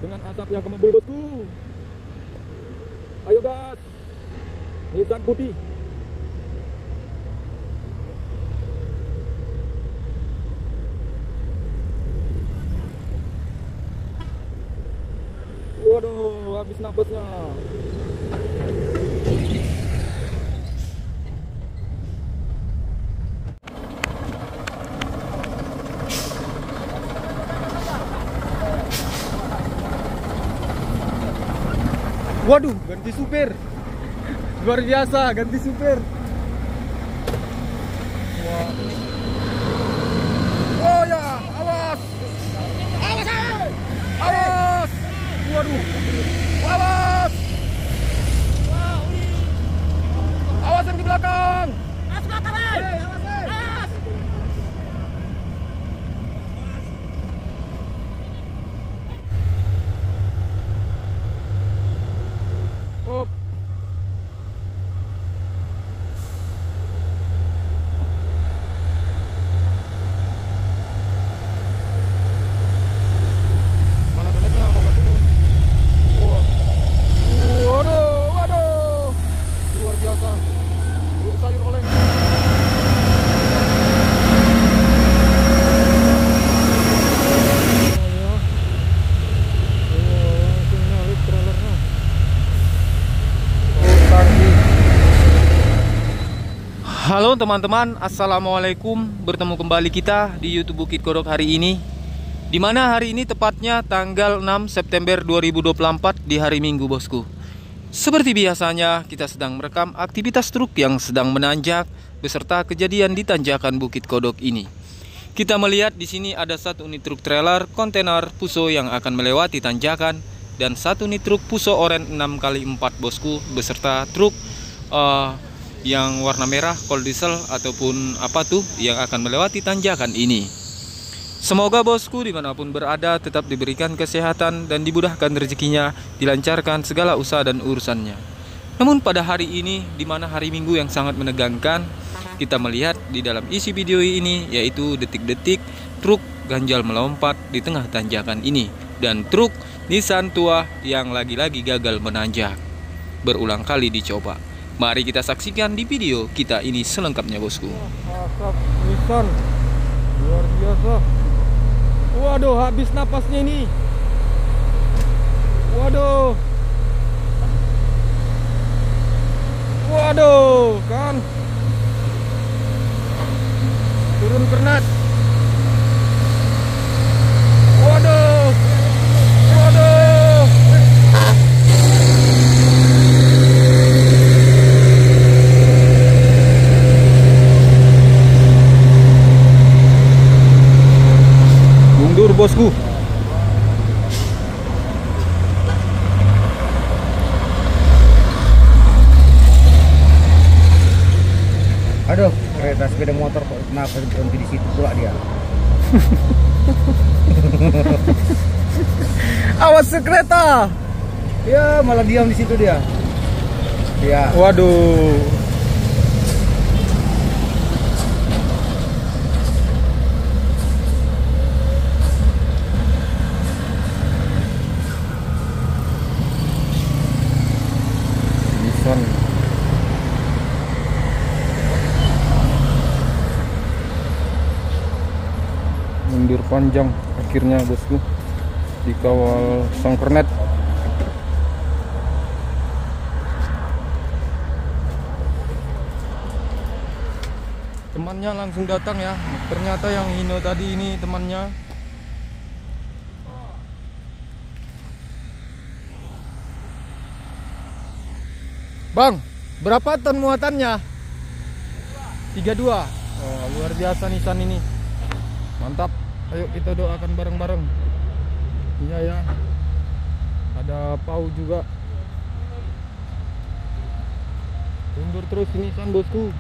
dengan asap yang kemebul bosku. Ayo gas, Nissan putih. Waduh, habis napasnya. Waduh, ganti supir. Luar biasa, ganti supir. Wah. Oh ya, awas. Awas, awas. Waduh. Awas. Awas yang di belakang. Awas belakang, awas. Op. Mana donetnya? Waduh, waduh. Luar biasa. Sayur oleng. Halo teman-teman, assalamualaikum. Bertemu kembali kita di YouTube Bukit Kodok hari ini. Dimana hari ini tepatnya tanggal 6 September 2024 di hari Minggu bosku. Seperti biasanya kita sedang merekam aktivitas truk yang sedang menanjak beserta kejadian di tanjakan Bukit Kodok ini. Kita melihat di sini ada satu unit truk trailer kontainer Puso yang akan melewati tanjakan dan satu unit truk Puso oren 6x4 bosku beserta truk yang warna merah cold diesel ataupun apa tuh yang akan melewati tanjakan ini. Semoga bosku dimanapun berada tetap diberikan kesehatan dan dimudahkan rezekinya, dilancarkan segala usaha dan urusannya. Namun pada hari ini, di mana hari Minggu yang sangat menegangkan, kita melihat di dalam isi video ini yaitu detik-detik truk ganjal melompat di tengah tanjakan ini dan truk Nissan tua yang lagi-lagi gagal menanjak. Berulang kali dicoba. Mari kita saksikan di video kita ini selengkapnya bosku. Asap Nissan luar biasa. Waduh, habis napasnya ini. Waduh. Waduh, kan. Turun kernat. Waduh. Waduh. Mundur bosku. Aduh, kereta sepeda motor kok kenapa berhenti di situ pula dia? Awas kereta. Ya, malah diam di situ dia. Ya. Waduh. Nissan. Mundur panjang akhirnya bosku, dikawal sang kernet. Temannya langsung datang ya. Ternyata yang hino tadi ini temannya. Bang, berapa ton muatannya? 32. Oh, luar biasa Nissan ini. Mantap. Ayo kita doakan bareng-bareng. Iya ya. Ada pau juga. Mundur terus ini Nissan bosku.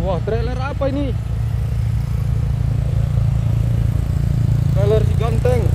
Wah, trailer apa ini? Trailer si ganteng.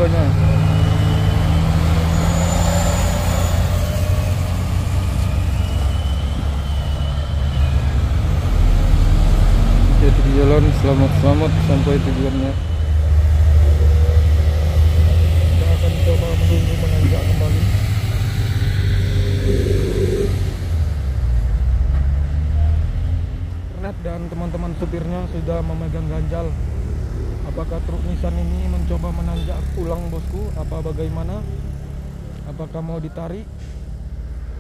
tenaganya. Jadi di jalan selamat-selamat sampai tujuannya. Kita akan coba menunggu menanjak kembali. Ernest dan teman-teman supirnya sudah memegang ganjal. Apakah truk Nissan ini mencoba menanjak ulang bosku? Apa bagaimana? Apakah mau ditarik?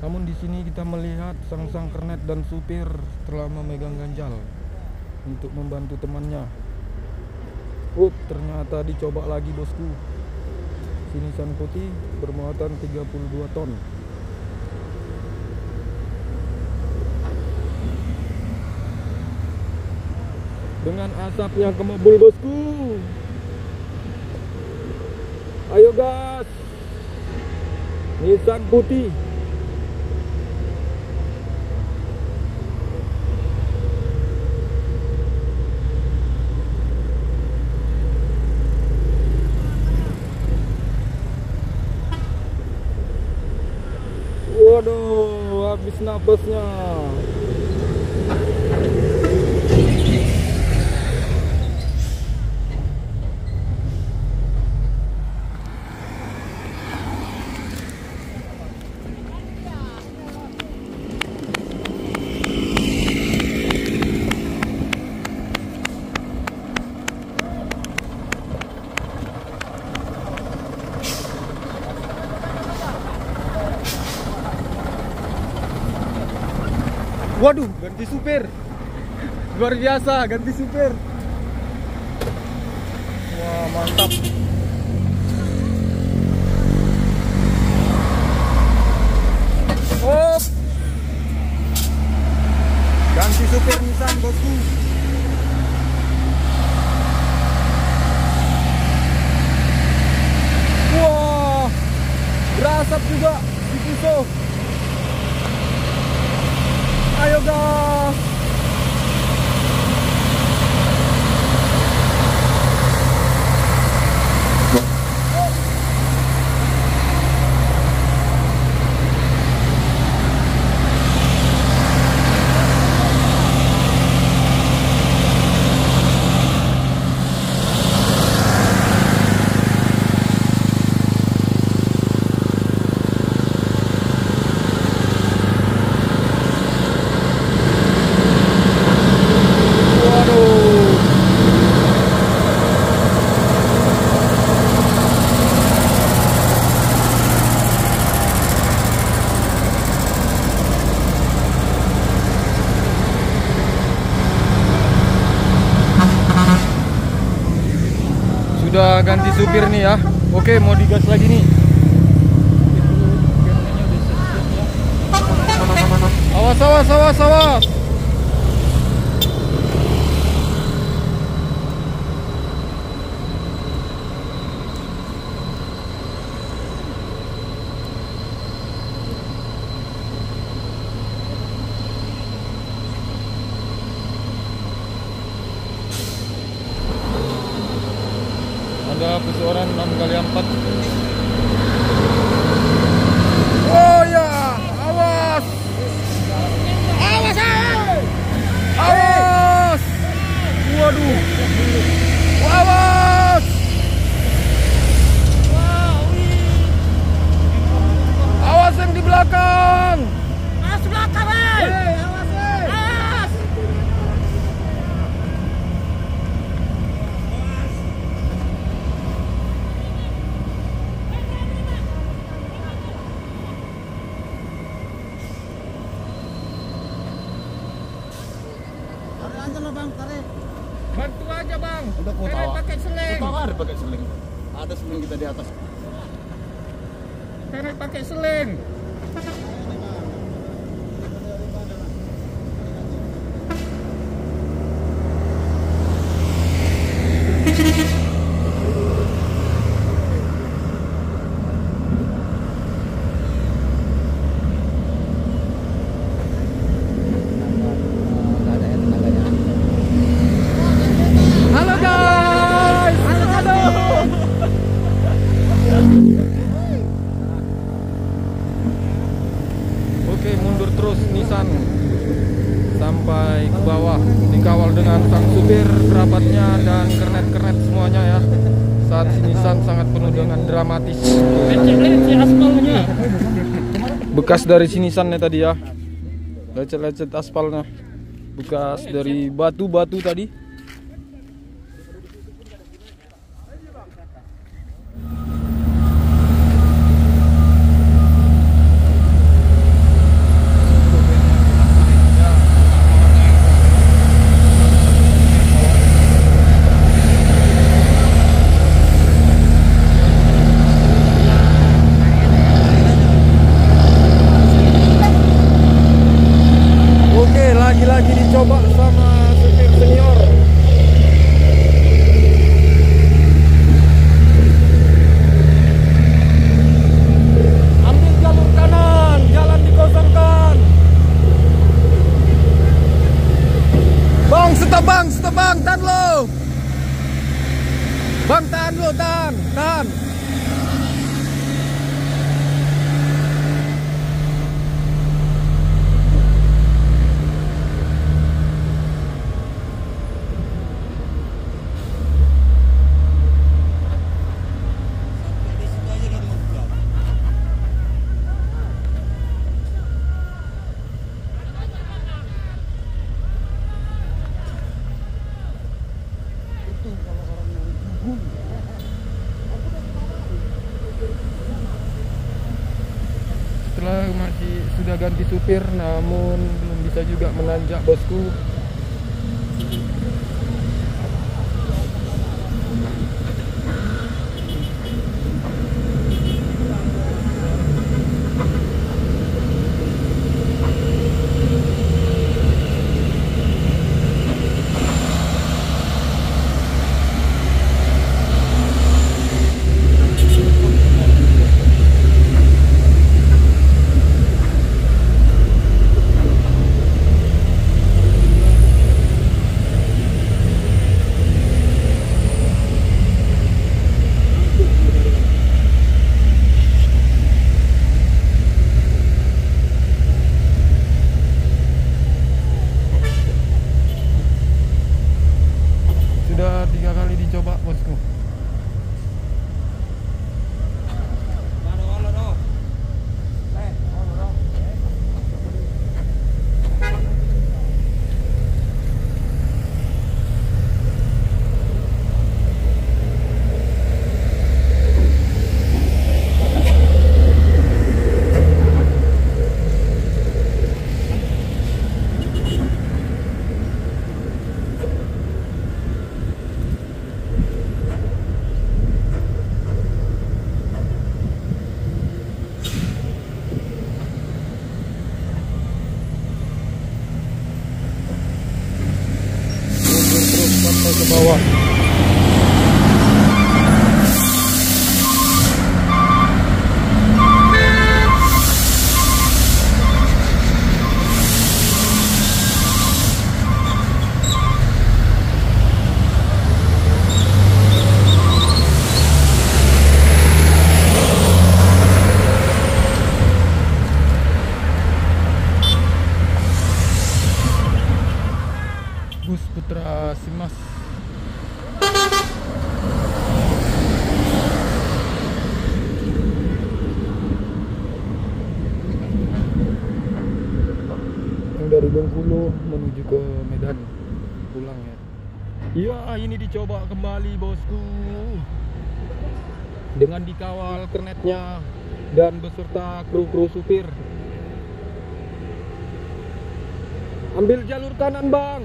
Namun di sini kita melihat sang kernet dan supir telah memegang ganjal untuk membantu temannya. Ternyata dicoba lagi bosku. Sini Nissan putih bermuatan 32 ton. Dengan asapnya kemebul bosku. Ayo gas. Nissan putih. Waduh, habis napasnya. Waduh, ganti supir. Luar biasa, ganti supir. Wah, mantap. Hop. Ganti supir Nissan bosku. Wah, berasap juga si Fuso. Ayo gas. Sudah ganti supir nih ya. Oke, mau digas lagi nih. Awas, awas, awas, awas. Ada pesuaran 6x4. Oh ya, awas. Awas, awas. Waduh. Awas. Awas yang di belakang. Awas belakang, awas, awas. Tarik aja lah bang, tarik. Bantu aja bang. Udah kau Kalian tahu. pakai seling. Kau tahu ada pakai seling. Ada seling kita di atas. Kalian pakai seling. Halo guys. Aduh. saat sinisan sangat penuh dengan dramatis. Lecet-lecet aspalnya. Bekas dari sinisannya tadi ya, lecet-lecet aspalnya, bekas dari batu-batu tadi. Lagi dicoba sama supir senior. Ambil jalur kanan, jalan dikosongkan. Bang, stop bang, tahan lo. Bang, tahan lo, tahan. Setelah masih sudah ganti supir, namun belum bisa juga menanjak bosku. Sudah 3 kali dicoba bosku. Sampai ke bawah. Bus Putra Simas. Yang dari Bengkulu menuju ke Medan pulang ya. Iya, ini dicoba kembali bosku. Dengan dikawal kernetnya dan beserta kru-kru supir. Ambil jalur kanan bang.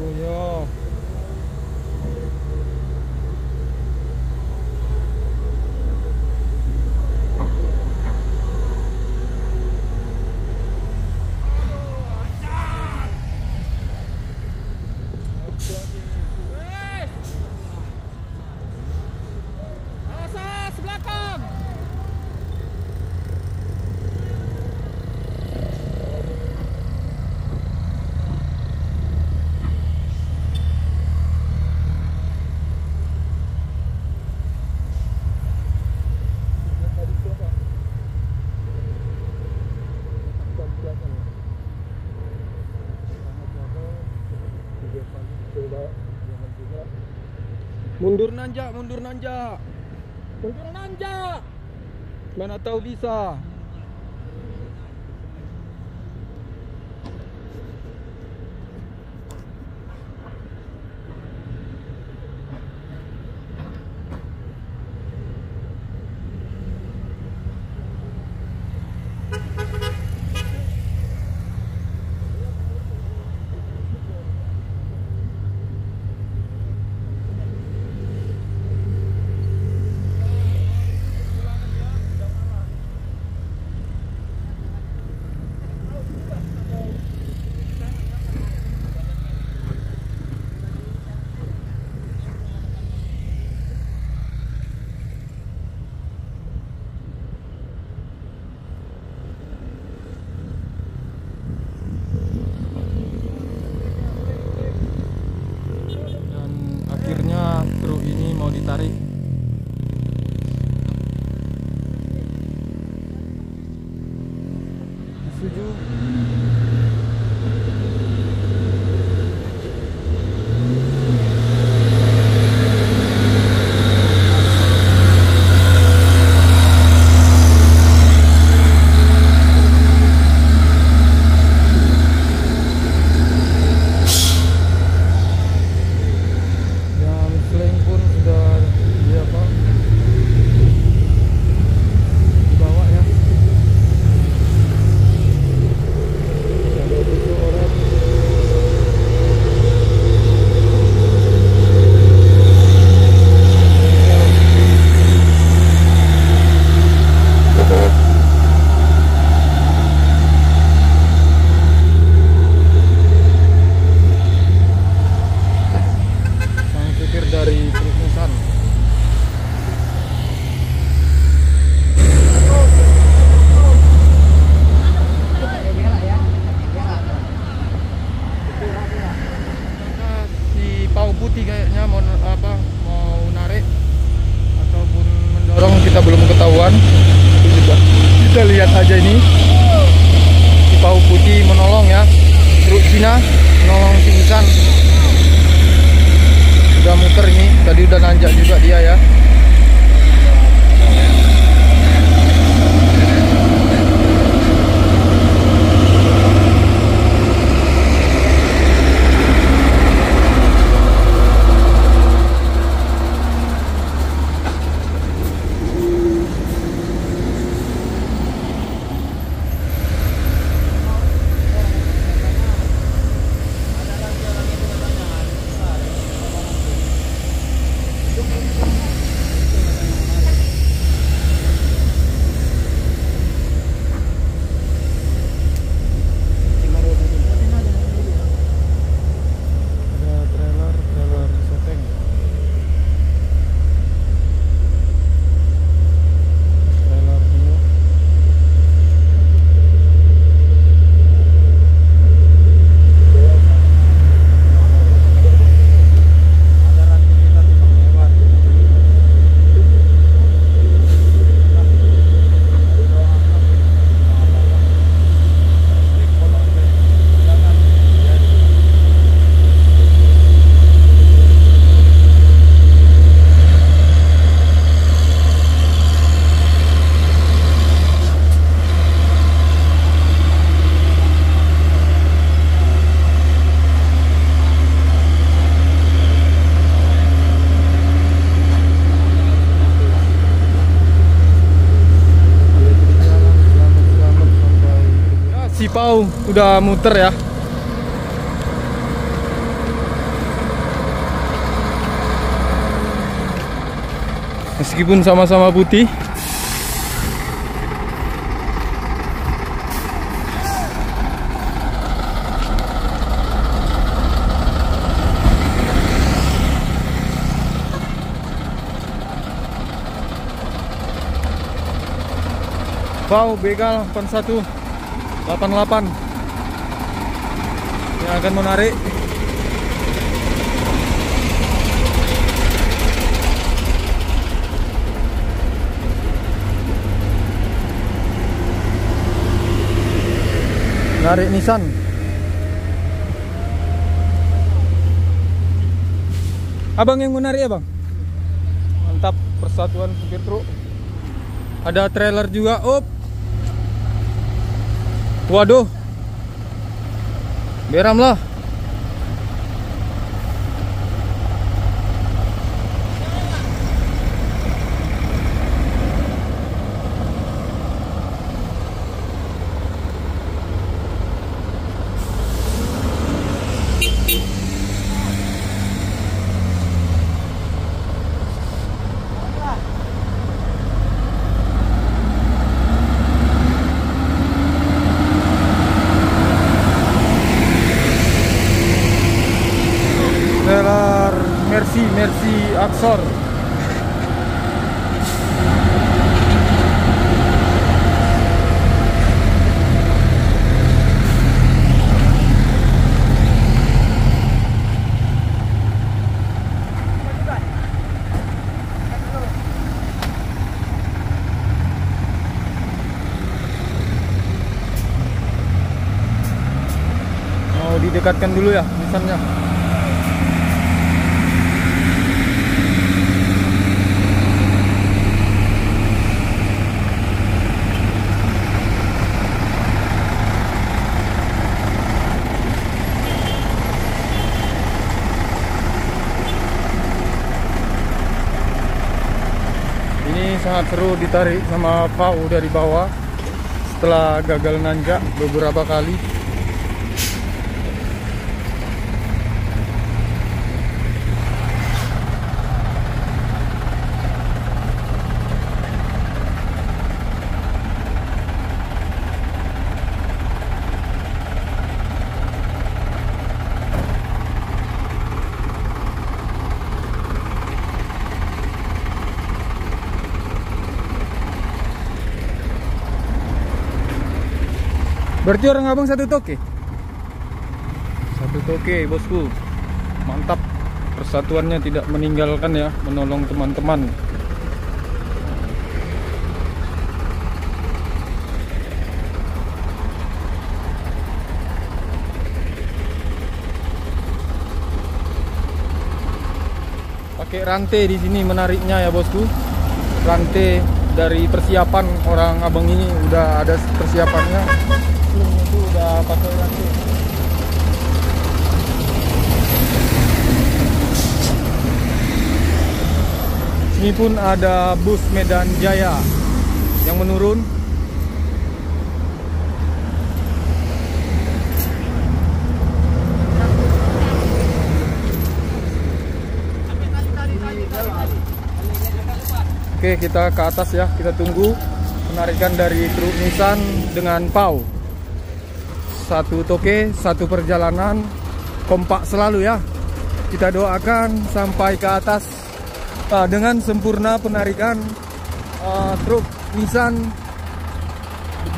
Oh ya. jangan juga. Mundur nanjak, mundur nanjak. Mundur nanjak. Mana tahu bisa. Akhirnya truk ini mau ditarik. Setuju. Dari Nissan. Si Pau Putih kayaknya mau narik ataupun mendorong, kita belum ketahuan. Kita lihat aja ini. Si Pau Putih menolong ya. Truk Cina menolong si Nissan. Udah muter ini, tadi udah nanjak juga dia ya. Pau udah muter ya. Meskipun sama-sama putih. Pau begal 8188 yang akan menarik. Narik Nissan. Abang yang menarik ya bang? Mantap, persatuan supir truk. Ada trailer juga. Up. Waduh. Beram lah. Trailer Mercy Axor. Mau didekatkan dulu ya nisannya. Sangat seru ditarik sama Pau dari bawah setelah gagal nanjak beberapa kali. Berarti orang abang satu toke? Satu toke bosku. Mantap. Persatuannya tidak meninggalkan ya, menolong teman-teman. Pakai rantai di sini menariknya ya bosku. Rantai dari persiapan orang abang ini udah ada persiapannya. Sebelumnya itu udah pakai rantai. Sini pun ada bus Medan Jaya yang menurun. Oke, kita ke atas ya, kita tunggu penarikan dari truk Nissan dengan Pau. Satu toke, satu perjalanan, kompak selalu ya. Kita doakan sampai ke atas dengan sempurna penarikan truk Nissan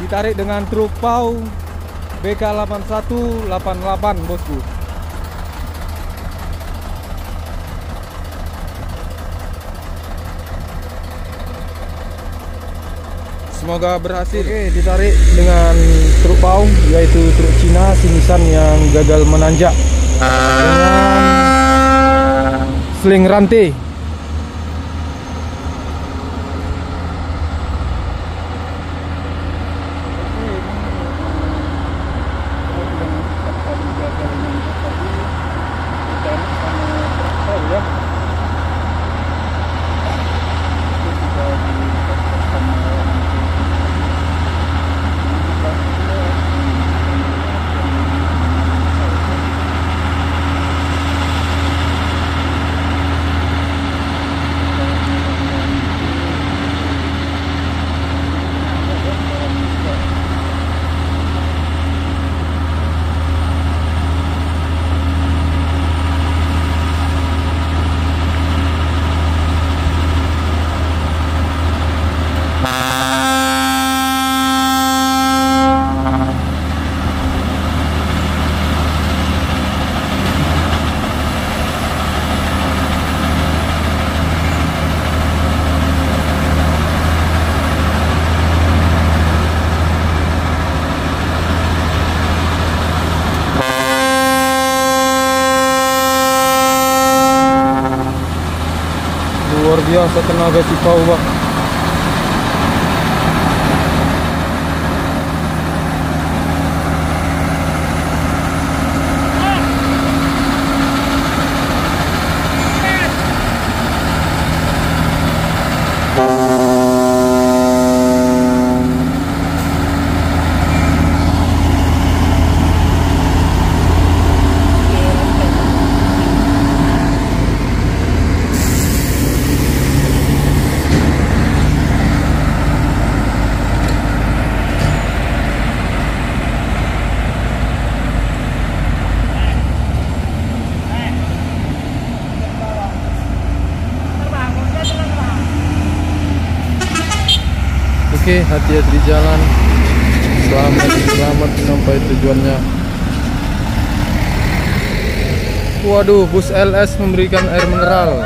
ditarik dengan truk Pau BK8188 bosku. Semoga berhasil. Oke, ditarik dengan truk Pau, yaitu truk Cina si Nissan yang gagal menanjak dengan sling rantai. luar biasa tenaga Cipau, Bang. Oke, hati-hati di jalan. Selamat sampai tujuannya. Waduh, bus LS memberikan air mineral.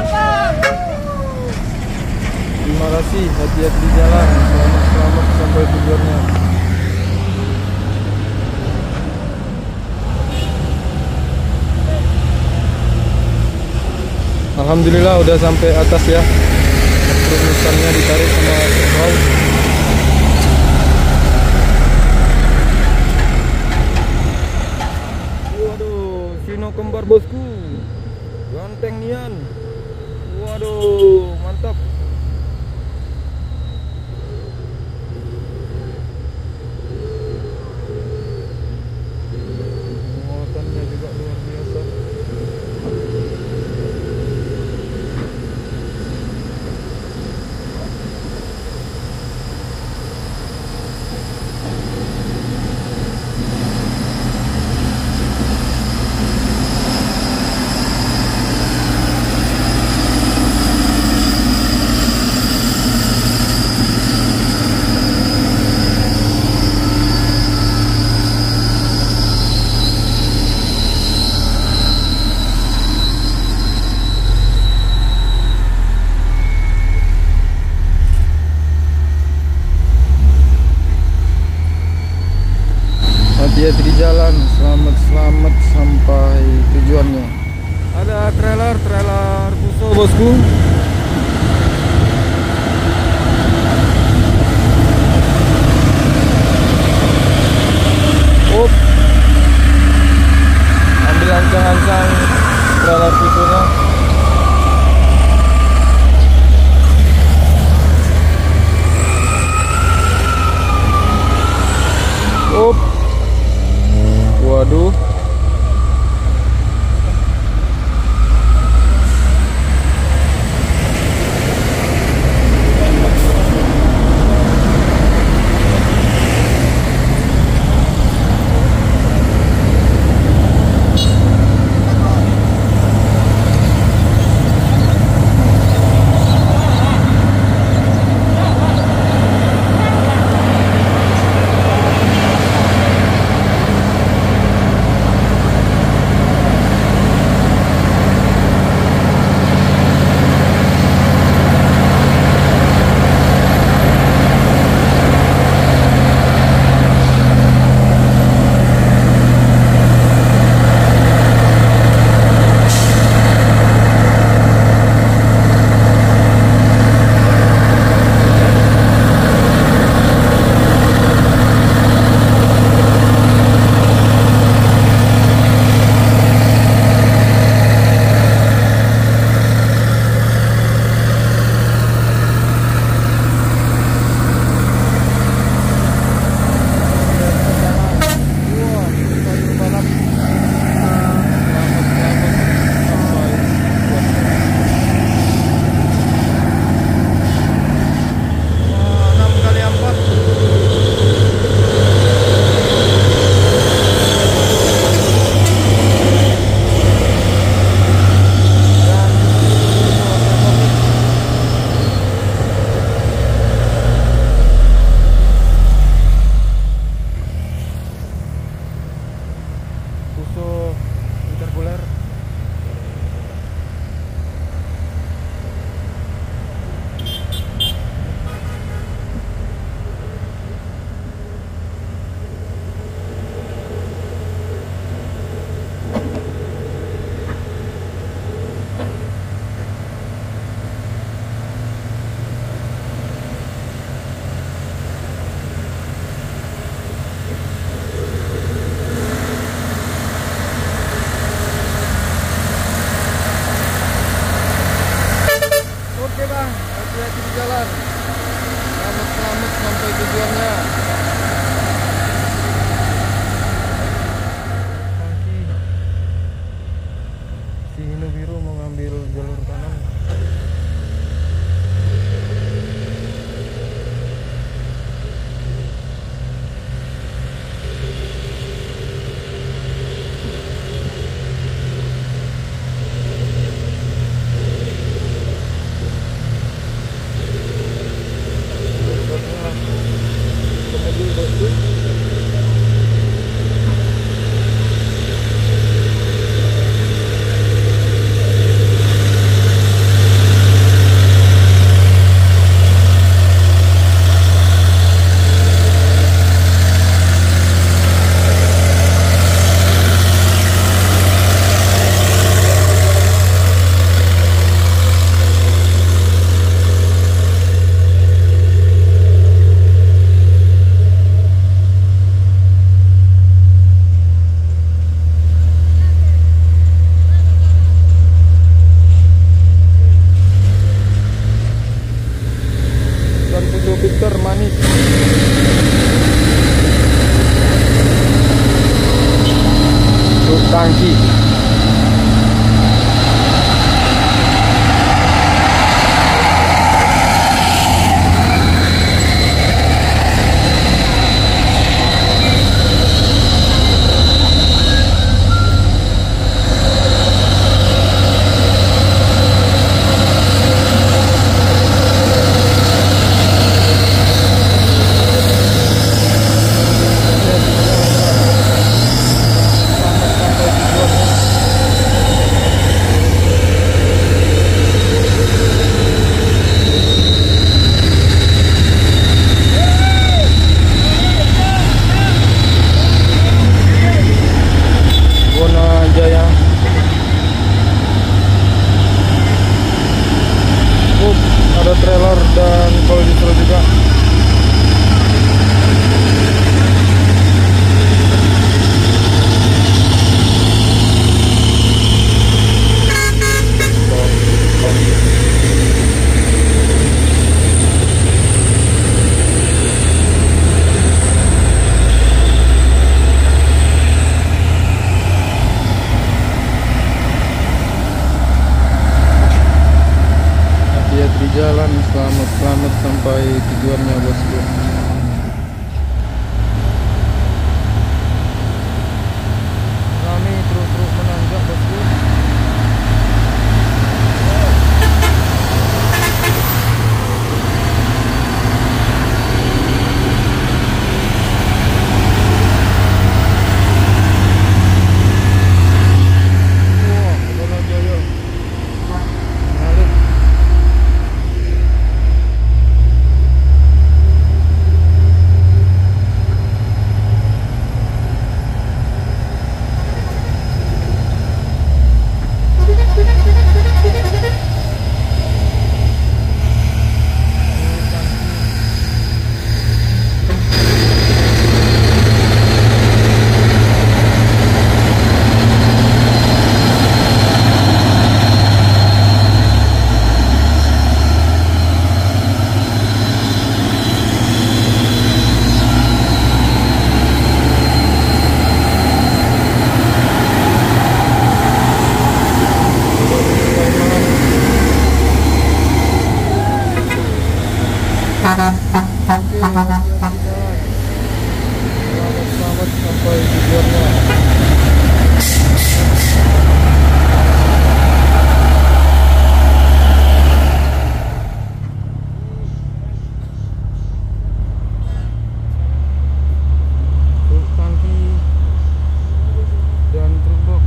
Terima kasih, hati-hati di jalan. Selamat sampai tujuannya. Alhamdulillah udah sampai atas ya. Rumusannya ditarik sama Cipau. Sino kembar bosku, ganteng nian. Waduh, mantap. Muatannya juga luar biasa. Hati-hati di jalan, selamat sampai tujuannya. Ada trailer Fuso bosku. Up, ambil ancang-ancang trailer Fusonya. Up. Waduh. biru mengambil jalur kanan. Victor manis. Truk tangki. Ada trailer dan kalau disuruh juga. Di jalan selamat sampai tujuannya, bosku. Kami terus menanjak, bosku. Selamat sampai tujuannya. Truk tangki dan truk box.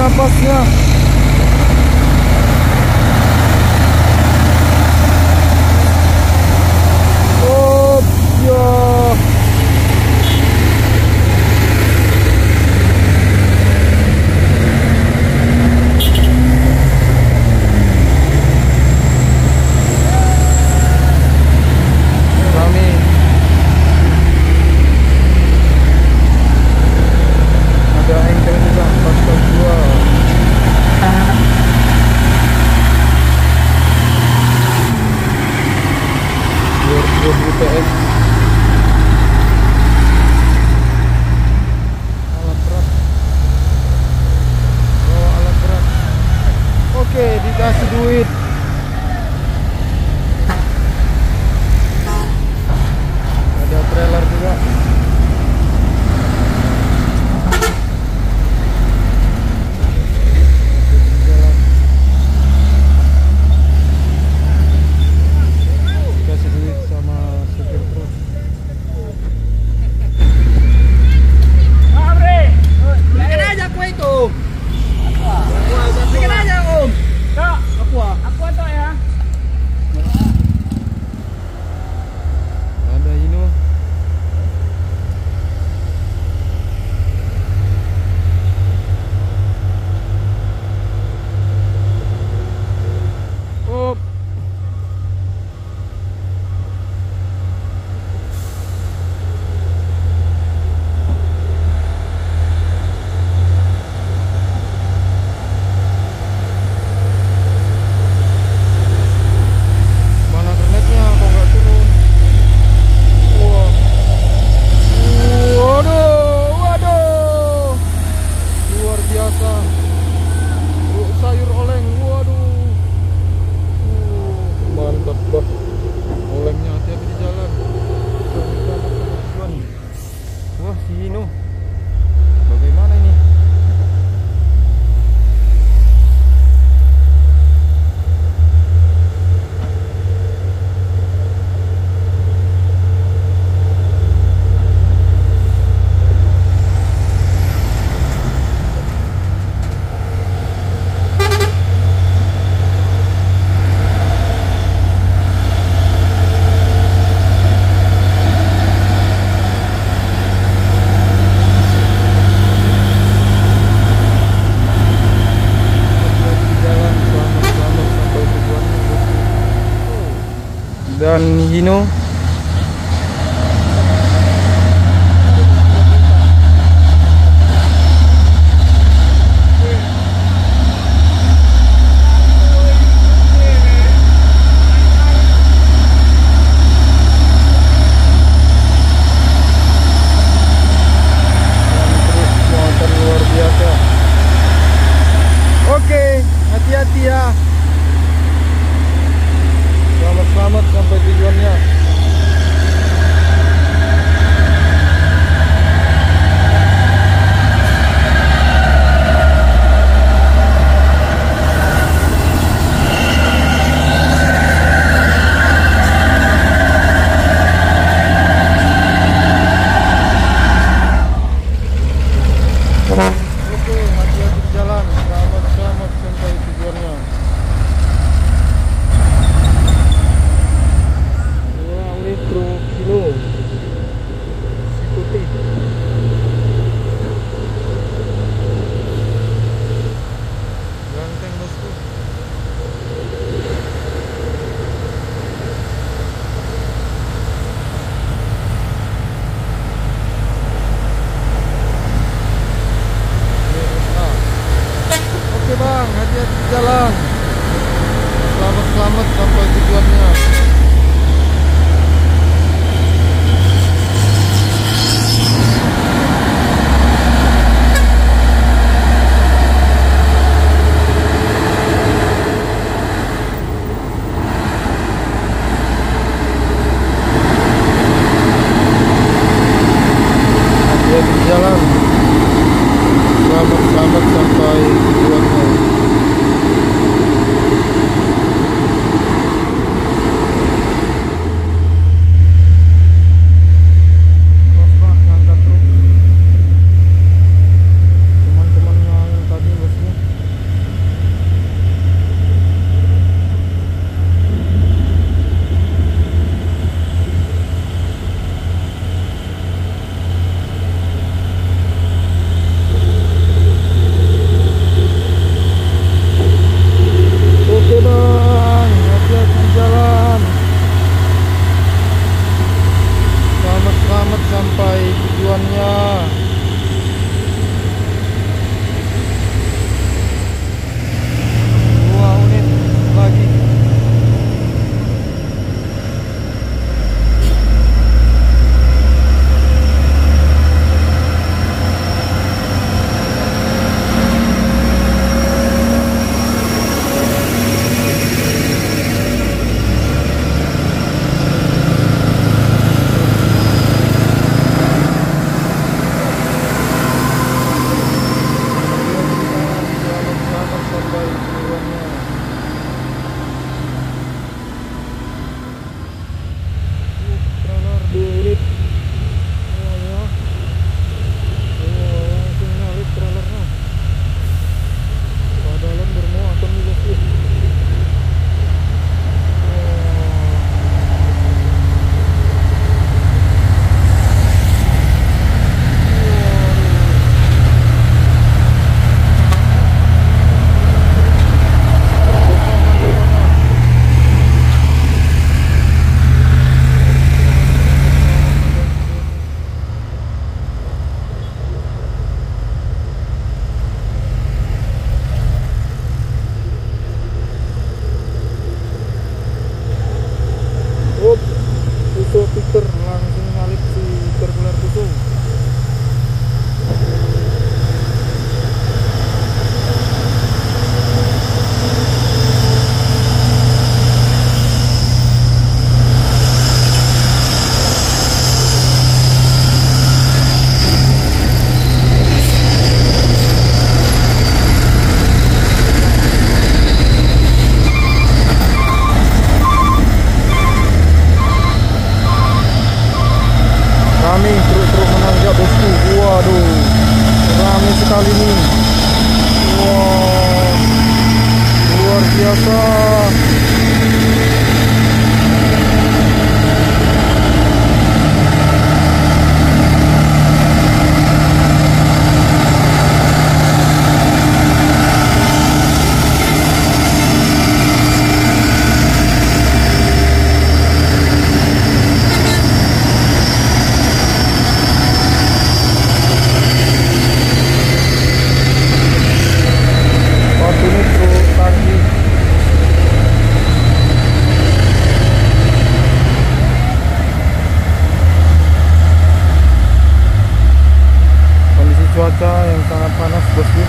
napasnya. Oh, ya. Rame. Ada engkel juga, pasal 2. PS. Alat berat. Bawa alat berat. Oke, dikasih duit. Ada trailer juga. Dikasih duit sama supir truk. Bikin aja kue itu. Bikin aja om. Aku atau ya. Ada Hino. Oh. Mana granatnya kok nggak turun? Wah. Waduh, waduh. Luar biasa. Sayur oleng, waduh. Mantap bah. Olengnya hati-hati di jalan. Wah, si Hino. Bagaimana ini? Dan Hino muatan luar biasa. Oke, hati-hati ya. Selamat sampai tujuannya. Oke, hati-hati di jalan. Selamat sampai tujuannya. Kilo ikuti ganteng bosku. Oke bang, hati-hati di jalan. Selamat sampai tujuannya. Hati-hati di jalan. Selamat sampai tujuannya. kali ini. Wow, luar biasa. Cuaca yang sangat panas, bosku.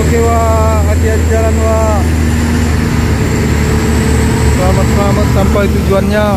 Oke wah, hati-hati jalan wah. Selamat sampai tujuannya.